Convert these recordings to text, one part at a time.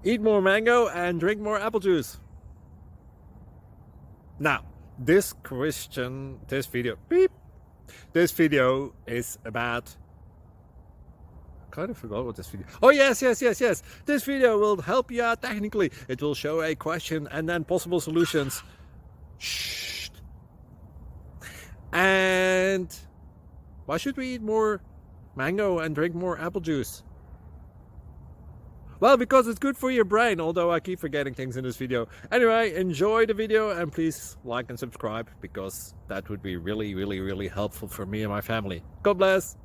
eat more mango and drink more apple juice. Now, this video is about, I kind of forgot what this video. Oh yes. This video will help you out technically. It will show a question and then possible solutions. Shh. And why should we eat more mango and drink more apple juice? Well, because it's good for your brain, although I keep forgetting things in this video. Anyway, enjoy the video and please like and subscribe, because that would be really helpful for me and my family. God bless!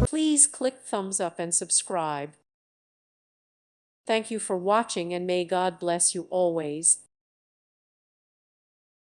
Please click thumbs up and subscribe. Thank you for watching, and may God bless you always.